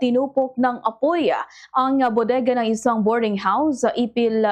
tinupok ng apoy ang bodega ng isang boarding house sa Ipil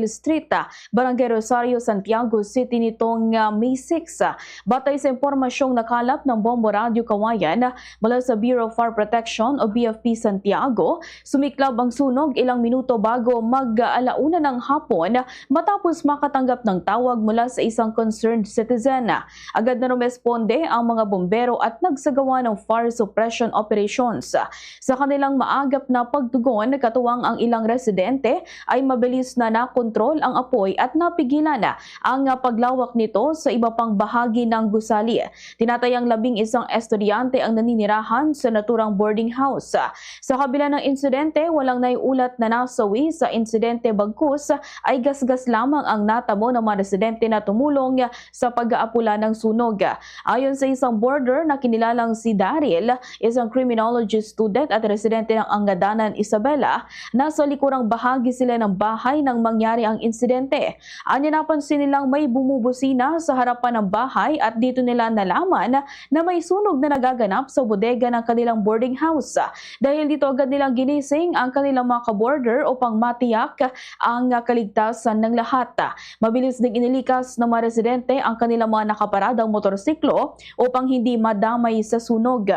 Street, Barangay Rosario, Santiago City nitong May 6. Batay sa impormasyong nakalap ng Bombo Radio Kawayan mula sa Bureau of Fire Protection o BFP Santiago, sumiklab ang sunog ilang minuto bago mag-alauna ng hapon matapos makatanggap ng tawag mula sa isang concerned citizen. Agad na rumesponde ang mga bombero at nagsagawa ng fire suppression operations. Sa kanilang maagap na pagtugon, katuwang ang ilang residente ay mabilis na nakontrol ang apoy at napigilan ang paglawak nito sa iba pang bahagi ng gusali. Tinatayang 11 estudyante ang naninirahan sa naturang boarding house. Sa kabila ng insidente, walang naiulat na nasawi sa insidente, bagkus ay gasgas lamang ang natamo ng mga residente na tumulong sa pag-aapula ng sunog. Ayon sa isang boarder na kinilalang si Daryl, isang criminology student at residente ng Angadanan, Isabela, nasa likurang bahagi sila ng bahay nang mangyari ang insidente. Anya napansin nilang may bumubusina sa harapan ng bahay at dito nila nalaman na may sunog na nagaganap sa bodega ng kanilang boarding house. Dahil dito agad nilang ginising ang kanilang mga ka-boarder upang matiyak ang kaligtasan ng lahat. Mabilis ding inilikas ng mga residente ang kanilang mga nakaparadang motorsiklo upang hindi madamay sa sunog.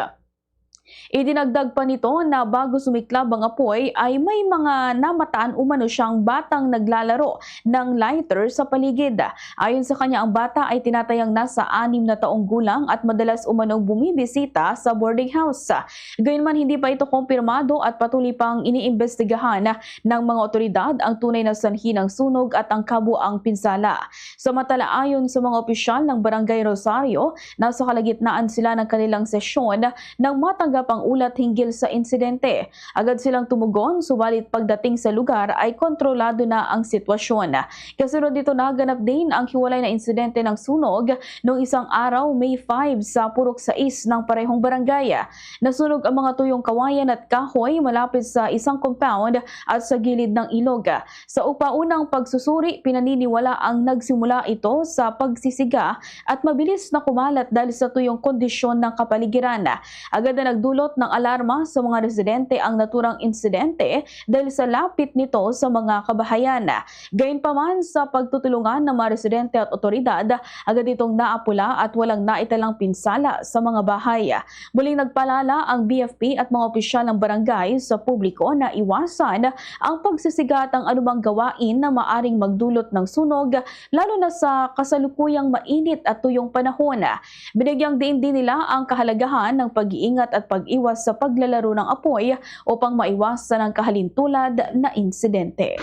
Idinagdag pa nito na bago sumiklab ang apoy ay may mga namataan umano siyang batang naglalaro ng lighter sa paligid. Ayon sa kanya, ang bata ay tinatayang nasa 6 na taong gulang at madalas umanong bumibisita sa boarding house. Gayunman, hindi pa ito kumpirmado at patuloy pang iniimbestigahan ng mga otoridad ang tunay na sanhi ng sunog at ang kabuang pinsala. Samantala, ayon sa mga opisyal ng Barangay Rosario, nasa kalagitnaan sila ng kanilang sesyon nang matanggap ang ulat hinggil sa insidente. Agad silang tumugon, subalit pagdating sa lugar ay kontrolado na ang sitwasyon. Kasunod dito, naganap din ang hiwalay na insidente ng sunog noong isang araw, May 5, sa Purok 6 ng parehong barangay. Nasunog ang mga tuyong kawayan at kahoy malapit sa isang compound at sa gilid ng ilog. Sa upaunang pagsusuri, pinaniniwala ang nagsimula ito sa pagsisiga at mabilis na kumalat dahil sa tuyong kondisyon ng kapaligiran. Agad na nagdulot ng alarma sa mga residente ang naturang insidente dahil sa lapit nito sa mga kabahayan. Gayunpaman, sa pagtutulungan ng mga residente at otoridad, agad itong naapula at walang naitalang pinsala sa mga bahay. Muling nagpalala ang BFP at mga opisyal ng barangay sa publiko na iwasan ang pagsisigat ang anumang gawain na maaring magdulot ng sunog, lalo na sa kasalukuyang mainit at tuyong panahon. Binigyang diin din nila ang kahalagahan ng pag-iingat at pag-iwas sa paglalaro ng apoy upang maiwasan ang kahalintulad na insidente.